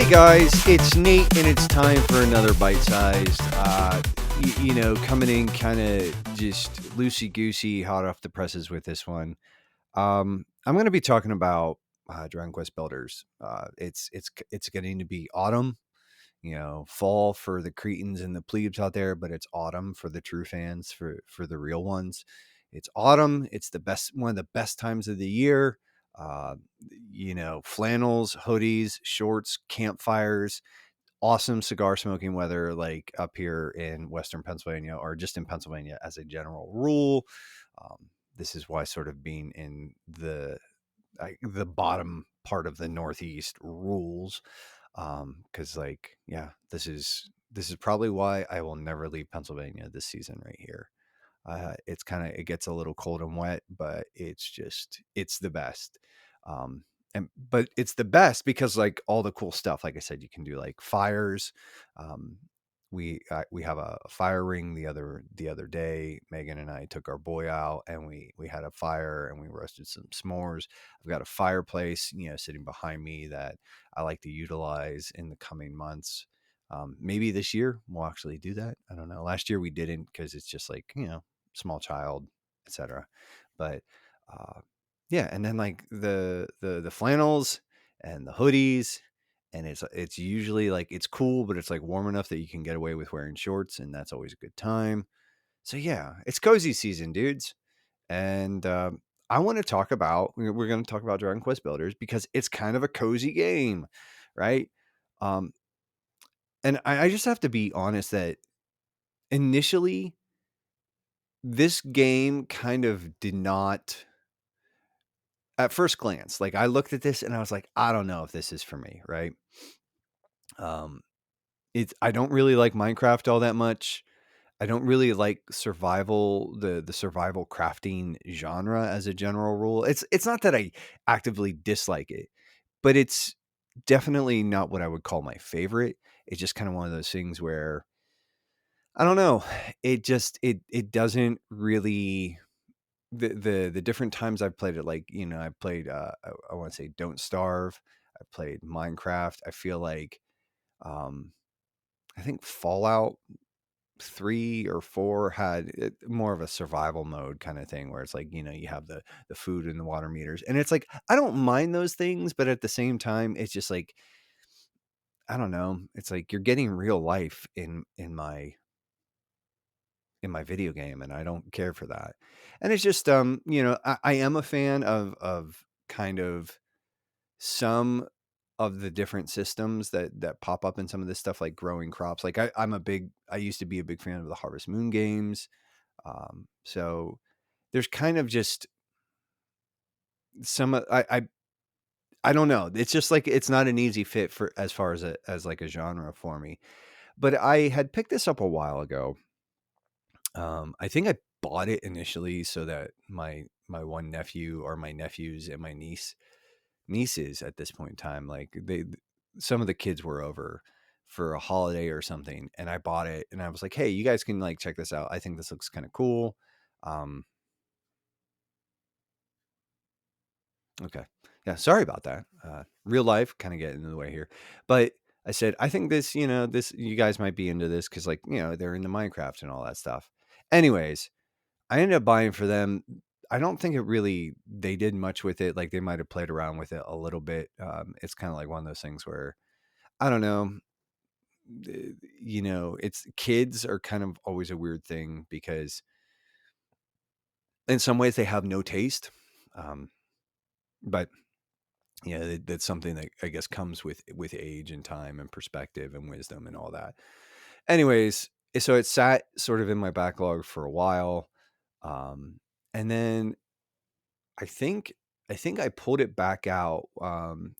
guys, it's Nate, and it's time for another bite-sized. Coming in kind of just loosey goosey, hot off the presses with this one. I'm going to be talking about Dragon Quest Builders. It's getting to be autumn, fall for the cretins and the plebes out there, but it's autumn for the true fans, for the real ones. It's autumn. It's the best, one of the best times of the year. Uh, Flannels, hoodies, shorts, campfires, awesome cigar smoking weather, like up here in Western Pennsylvania or just in Pennsylvania as a general rule. This is why sort of being in the bottom part of the Northeast rules. Cause this is probably why I will never leave Pennsylvania this season right here. It gets a little cold and wet, but it's the best. But it's the best because like all the cool stuff, like I said, you can do like fires. Um, we have a fire ring the other day. Megan and I took our boy out and we had a fire and we roasted some s'mores. I've got a fireplace, sitting behind me that I like to utilize in the coming months. Maybe this year we'll actually do that. I don't know. Last year we didn't because it's just like, small child, etc. But uh, yeah, and then like the flannels and the hoodies, and it's usually like it's cool, but it's like warm enough that you can get away with wearing shorts, and that's always a good time. So yeah, it's cozy season, dudes, and I want to talk about we're going to talk about Dragon Quest Builders because it's kind of a cozy game, right? Um, and I just have to be honest that initially this game kind of did not, at first glance, like I looked at this and I was like, I don't know if this is for me, right? Um, I don't really like Minecraft all that much. I don't really like the survival crafting genre as a general rule. It's not that I actively dislike it, but it's definitely not what I would call my favorite. It's just kind of one of those things where I don't know. It doesn't really the different times I've played it, like, I played I want to say Don't Starve. I played Minecraft. I feel like um I think Fallout 3 or 4 had more of a survival mode kind of thing where it's like, you have the food and the water meters. And it's like I don't mind those things, but at the same time it's just like I don't know. It's like you're getting real life in my video game, and I don't care for that. And it's just I am a fan of kind of some of the different systems that pop up in some of this stuff, like growing crops. Like I used to be a big fan of the Harvest Moon games. So there's kind of just some I don't know. It's just like it's not an easy fit for as far as like a genre for me. But I had picked this up a while ago. I think I bought it initially so that my one nephew or my nephews and my nieces at this point in time, like some of the kids were over for a holiday or something, and I bought it and I was like, hey, you guys can like check this out. I think this looks kind of cool. Um, okay. Yeah, sorry about that. Real life kind of getting in the way here. But I said, I think this you guys might be into this because like, they're into Minecraft and all that stuff. Anyways, I ended up buying for them. I don't think they did much with it. Like they might have played around with it a little bit. It's kind of like one of those things where I don't know. It's kids are kind of always a weird thing because in some ways they have no taste. Um, but that's something that I guess comes with age and time and perspective and wisdom and all that. Anyways, so it sat sort of in my backlog for a while. And then I think I pulled it back out.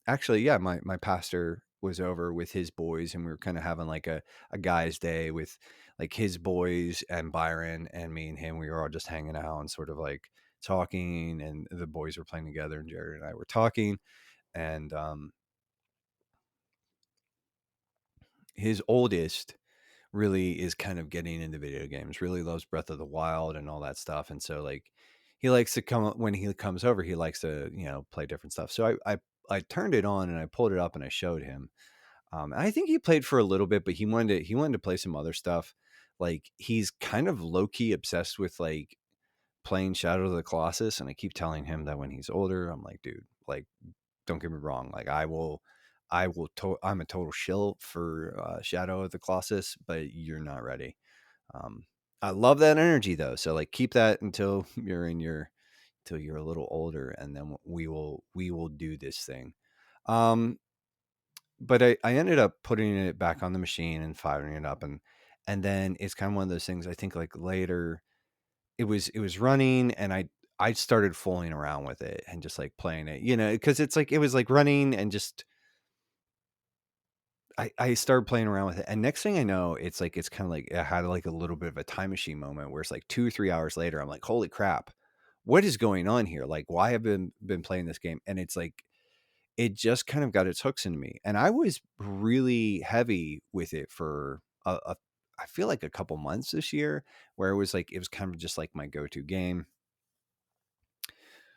Actually, yeah, my pastor was over with his boys, and we were kind of having like a guys' day with like his boys and Byron and me and him. We were all just hanging out and sort of like talking, and the boys were playing together, and Jared and I were talking, and his oldest really is kind of getting into video games, really loves Breath of the Wild and all that stuff. And so like he likes to come when he comes over, he likes to, play different stuff. So I turned it on and I pulled it up and I showed him. And I think he played for a little bit, but he wanted to play some other stuff. Like he's kind of low key obsessed with like playing Shadow of the Colossus, and I keep telling him that when he's older, I'm like, dude, like, don't get me wrong, like I'm a total shill for Shadow of the Colossus, but you're not ready. Um, I love that energy though, so like keep that until you're a little older, and then we will do this thing. Um, but I ended up putting it back on the machine and firing it up, and then it's kind of one of those things. I think like later it was running, and I started fooling around with it and just like playing it, because it's like it was like running, and just I started playing around with it, and next thing I know, it's like it's kind of like I had like a little bit of a time machine moment where it's like 2 or 3 hours later, I'm like, holy crap, what is going on here? Like, why have been playing this game? And it's like it just kind of got its hooks into me, and I was really heavy with it for I feel like a couple months this year, where it was kind of just like my go-to game,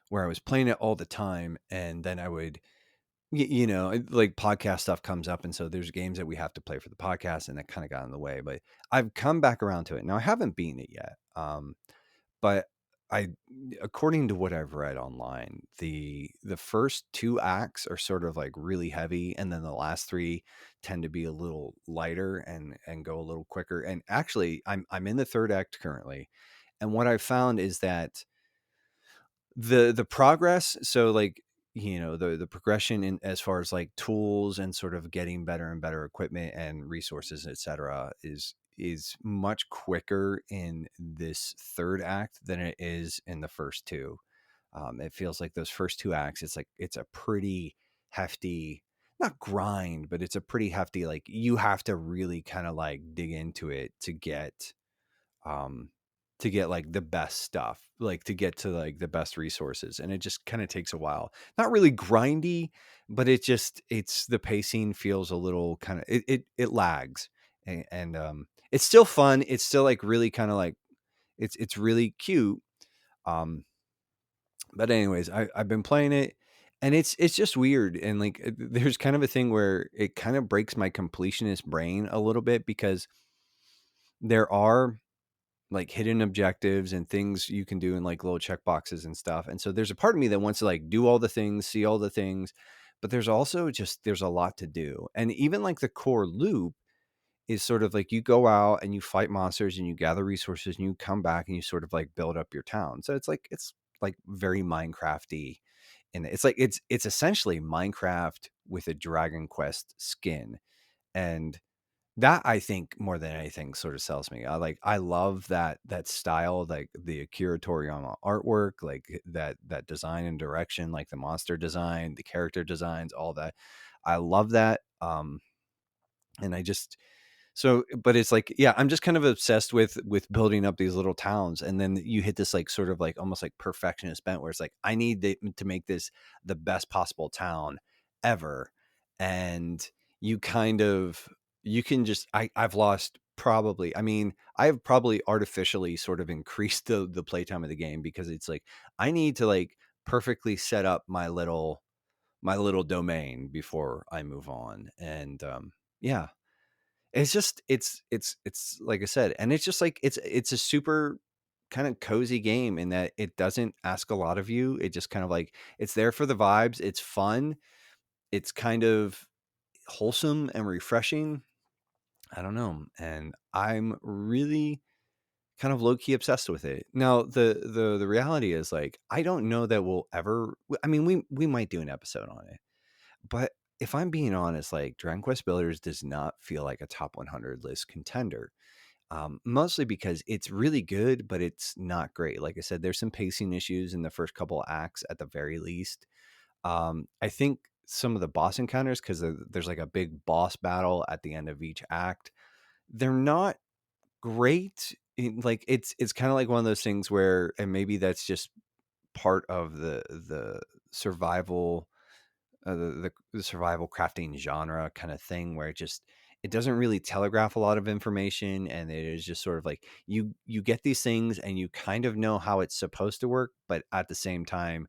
where I was playing it all the time, and then I would, like podcast stuff comes up, and so there's games that we have to play for the podcast, and that kind of got in the way. But I've come back around to it now. I haven't beaten it yet, but I, according to what I've read online, the first two acts are sort of like really heavy, and then the last three tend to be a little lighter and go a little quicker. And actually, I'm in the third act currently, and what I've found is that the progress, so like, the progression in as far as like tools and sort of getting better and better equipment and resources, etc., is much quicker in this third act than it is in the first two. It feels like those first two acts, it's like it's a pretty hefty, not grind, but it's a pretty hefty, like you have to really kind of like dig into it um to get like the best stuff, like to get to like the best resources, and it just kind of takes a while. Not really grindy, but it's the pacing feels a little kind of it lags, and it's still fun. It's still like really kind of like it's really cute. um but anyways, I've been playing it, and it's just weird, and like there's kind of a thing where it kind of breaks my completionist brain a little bit, because there are like hidden objectives and things you can do in like little check boxes and stuff. And so there's a part of me that wants to like do all the things, see all the things, but there's also just there's a lot to do. And even like the core loop is sort of like you go out and you fight monsters and you gather resources and you come back and you sort of like build up your town. So it's like very Minecrafty, and it's like it's essentially Minecraft with a Dragon Quest skin. And that, I think, more than anything sort of sells me. I love that style, like the Akira Toriyama artwork, like that design and direction, like the monster design, the character designs, all that. I love that. And I just so, but it's like, yeah, I'm just kind of obsessed with building up these little towns, and then you hit this like sort of like almost like perfectionist bent, where it's like I need to make this the best possible town ever, and you kind of you can just I've lost probably, I mean, I've probably artificially sort of increased the playtime of the game, because it's like I need to like perfectly set up my little domain before I move on, and yeah, it's just it's like I said, and it's just like it's a super kind of cozy game in that it doesn't ask a lot of you. It just kind of like it's there for the vibes. It's fun. It's kind of wholesome and refreshing. I don't know, and I'm really kind of low key obsessed with it. Now, the reality is like I don't know that we'll ever. I mean, we might do an episode on it, but if I'm being honest, like Dragon Quest Builders does not feel like a top 100 list contender. Mostly because it's really good, but it's not great. Like I said, there's some pacing issues in the first couple of acts at the very least. I think some of the boss encounters, because there's like a big boss battle at the end of each act, they're not great. Like it's kind of like one of those things where, and maybe that's just part of the survival, the survival crafting genre kind of thing, where it doesn't really telegraph a lot of information, and it is just sort of like you get these things and you kind of know how it's supposed to work, but at the same time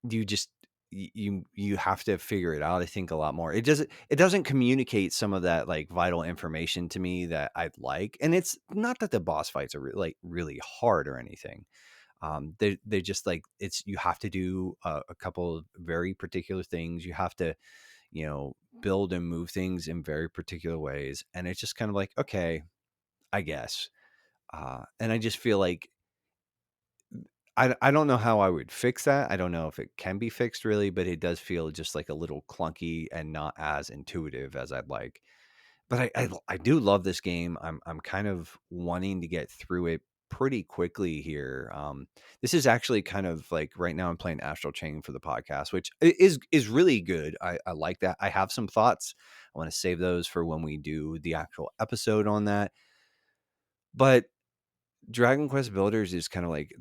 you just you have to figure it out, I think, a lot more. It doesn't communicate some of that like vital information to me that I'd like. And it's not that the boss fights are like really hard or anything. They just like, it's, you have to do a couple of very particular things. You have to, build and move things in very particular ways. And it's just kind of like, okay, I guess. And I just feel like I don't know how I would fix that. I don't know if it can be fixed really, but it does feel just like a little clunky and not as intuitive as I'd like. But I do love this game. I'm kind of wanting to get through it pretty quickly here. This is actually kind of like right now I'm playing Astral Chain for the podcast, which is really good. I like that. I have some thoughts. I want to save those for when we do the actual episode on that. But Dragon Quest Builders is kind of like,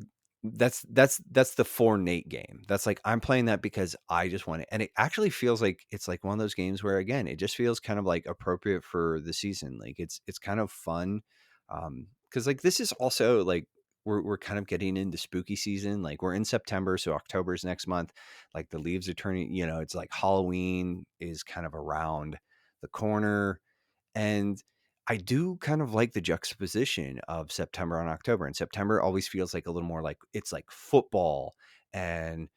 that's the for Nate game. That's like, I'm playing that because I just want it. And it actually feels like it's like one of those games where, again, it just feels kind of like appropriate for the season. Like it's kind of fun. Cause like this is also like, we're kind of getting into spooky season. Like we're in September. So October's next month. Like the leaves are turning, it's like Halloween is kind of around the corner. And I do kind of like the juxtaposition of September and October. And September always feels like a little more like, it's like football and,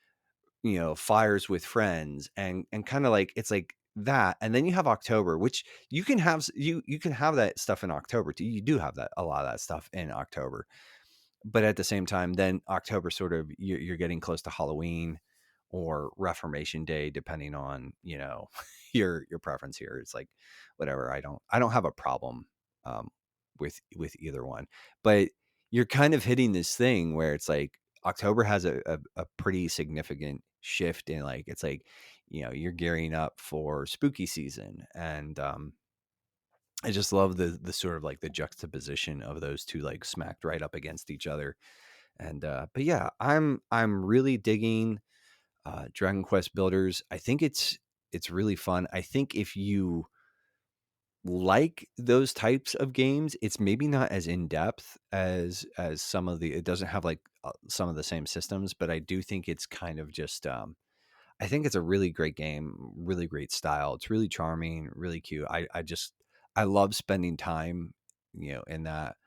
fires with friends and kind of like, it's like that. And then you have October, which you can have, you can have that stuff in October too. You do have that, a lot of that stuff in October. But at the same time, then October sort of, you're getting close to Halloween or Reformation Day, depending on, your preference here. It's like, whatever. I don't have a problem um, with either one, but you're kind of hitting this thing where it's like October has a pretty significant shift in, like, it's like, you're gearing up for spooky season. And I just love the sort of like the juxtaposition of those two, like smacked right up against each other. And but yeah, I'm really digging Dragon Quest Builders. I think it's really fun. I think if you like those types of games, it's maybe not as in depth as some of the. It doesn't have like some of the same systems, but I do think it's kind of just. I think it's a really great game, really great style. It's really charming, really cute. I love spending time, in that.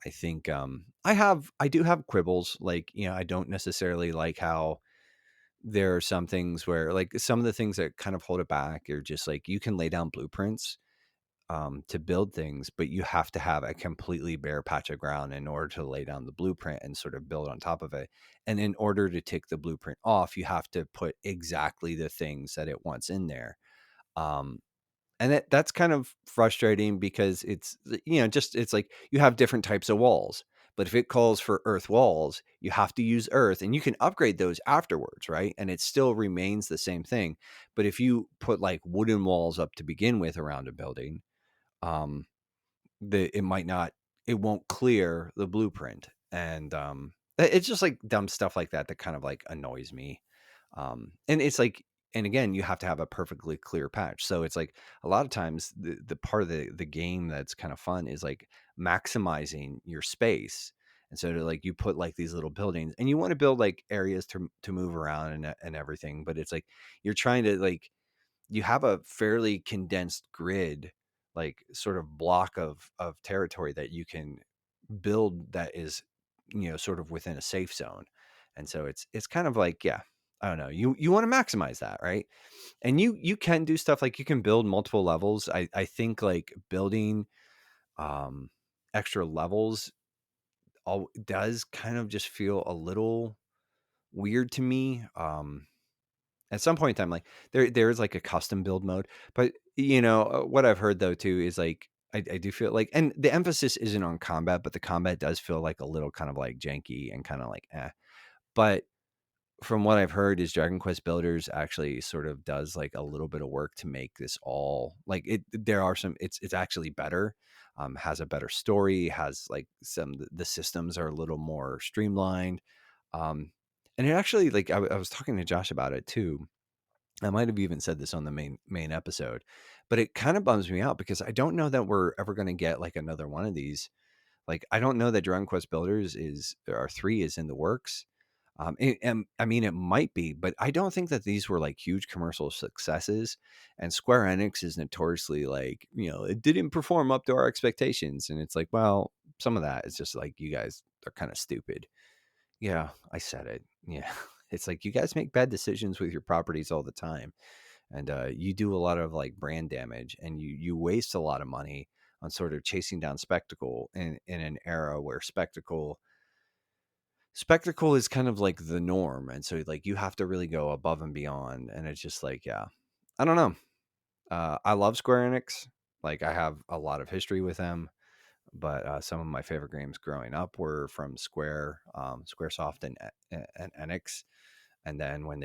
I think I do have quibbles. Like, I don't necessarily like how there are some things where, like, some of the things that kind of hold it back are just like, you can lay down blueprints to build things, but you have to have a completely bare patch of ground in order to lay down the blueprint and sort of build on top of it. And in order to take the blueprint off, you have to put exactly the things that it wants in there. Um, and that's kind of frustrating because it's, just, it's like you have different types of walls. But if it calls for earth walls, you have to use earth, and you can upgrade those afterwards, right? And it still remains the same thing. But if you put like wooden walls up to begin with around a building, um, it might not, it won't clear the blueprint. And it's just like dumb stuff like that that kind of like annoys me. And it's like, and again, you have to have a perfectly clear patch. So it's like a lot of times the part of the game that's kind of fun is like maximizing your space. And so to, like, you put like these little buildings, and you want to build like areas to move around and everything, but it's like you're trying to, like, you have a fairly condensed grid, like sort of block of territory that you can build that is, sort of within a safe zone. And so it's kind of like, yeah, I don't know, you want to maximize that, right? And you can do stuff like you can build multiple levels. I think like building um extra levels all does kind of just feel a little weird to me. At some point in time, like, there's like a custom build mode. But what I've heard though too is like, I do feel like, and the emphasis isn't on combat, but the combat does feel like a little kind of like janky and kind of like but from what I've heard is Dragon Quest Builders actually sort of does like a little bit of work to make this all like it. There are some, it's actually better, has a better story, has like some, the systems are a little more streamlined. um and it actually, like, I was talking to Josh about it too. I might have even said this on the main episode, but it kind of bums me out because I don't know that we're ever going to get like another one of these. Like, I don't know that Dragon Quest Builders is, or 3 is in the works. I mean, it might be, but I don't think that these were like huge commercial successes. And Square Enix is notoriously like, it didn't perform up to our expectations. And it's like, well, some of that is just like, you guys are kind of stupid. Yeah, I said it. Yeah. It's like you guys make bad decisions with your properties all the time. And you do a lot of like brand damage, and you waste a lot of money on sort of chasing down spectacle in an era where spectacle is kind of like the norm. And so like you have to really go above and beyond. And it's just like, yeah, I don't know. I love Square Enix. Like I have a lot of history with them, but some of my favorite games growing up were from Squaresoft and Enix. And then when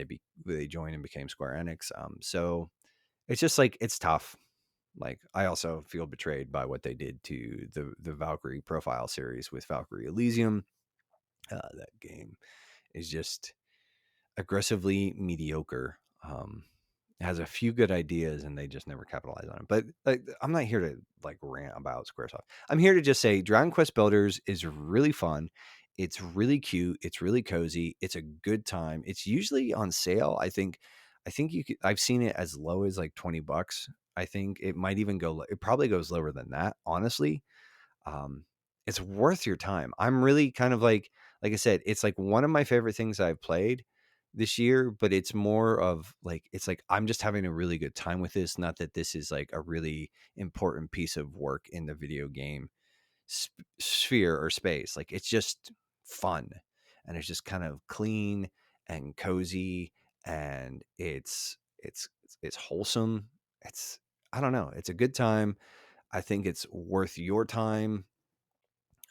they joined and became Square Enix. So it's just like, it's tough. Like I also feel betrayed by what they did to the Valkyrie Profile series with Valkyrie Elysium. That game is just aggressively mediocre. It has a few good ideas and they just never capitalize on it. But like, I'm not here to like rant about Squaresoft. I'm here to just say Dragon Quest Builders is really fun. It's really cute. It's really cozy. It's a good time. It's usually on sale. I think you could, I've seen it as low as like $20. I think it might even go. It probably goes lower than that, honestly. um, it's worth your time. I'm really kind of like I said, it's like one of my favorite things I've played this year, but it's more of like, it's like I'm just having a really good time with this. Not that this is like a really important piece of work in the video game sphere or space. Like it's just fun, and it's just kind of clean and cozy, and it's wholesome. It's, I don't know, it's a good time. I think it's worth your time.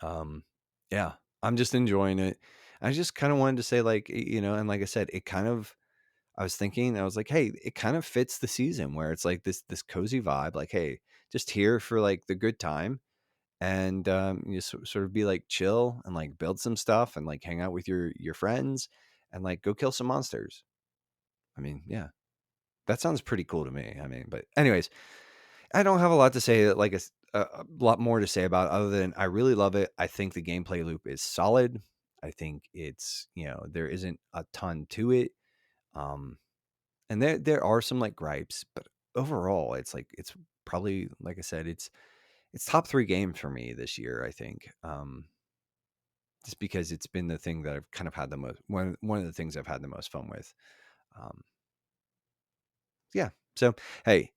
um yeah, I'm just enjoying it. I just kind of wanted to say, like, and like I said, it kind of, I was thinking, I was like, hey, it kind of fits the season where it's like this cozy vibe, like, hey, just here for like the good time. And you sort of be like chill and like build some stuff and like hang out with your friends and like go kill some monsters. I mean, yeah, that sounds pretty cool to me. I mean, but anyways, I don't have a lot to say, like a lot more to say about it, other than I really love it. I think the gameplay loop is solid. I think it's, there isn't a ton to it. Um, and there are some like gripes, but overall, it's like, it's probably, like I said, it's top 3 games for me this year, I think. Just because it's been the thing that I've kind of had the most, one of the things I've had the most fun with. Um, yeah. So, hey,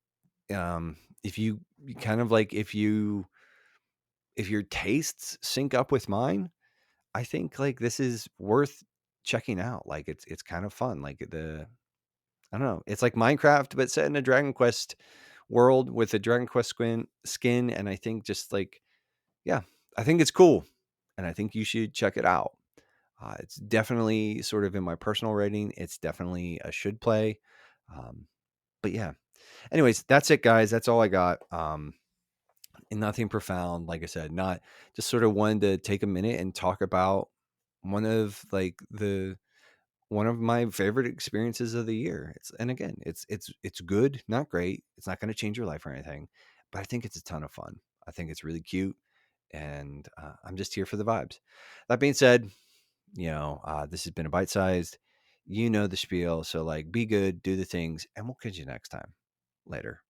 if you kind of like, if your tastes sync up with mine, I think like this is worth checking out. Like it's kind of fun. Like I don't know, it's like Minecraft but set in a Dragon Quest world with a Dragon Quest skin, and I think just like, yeah, I think it's cool, and I think you should check it out. It's definitely sort of in my personal rating. It's definitely a should play. Um, but yeah. Anyways, that's it, guys. That's all I got. And nothing profound. Like I said, not just sort of wanted to take a minute and talk about one of like one of my favorite experiences of the year. And again, it's good, not great. It's not going to change your life or anything, but I think it's a ton of fun. I think it's really cute, and I'm just here for the vibes. That being said, this has been a bite sized. You know the spiel. So like, be good, do the things, and we'll catch you next time. Later.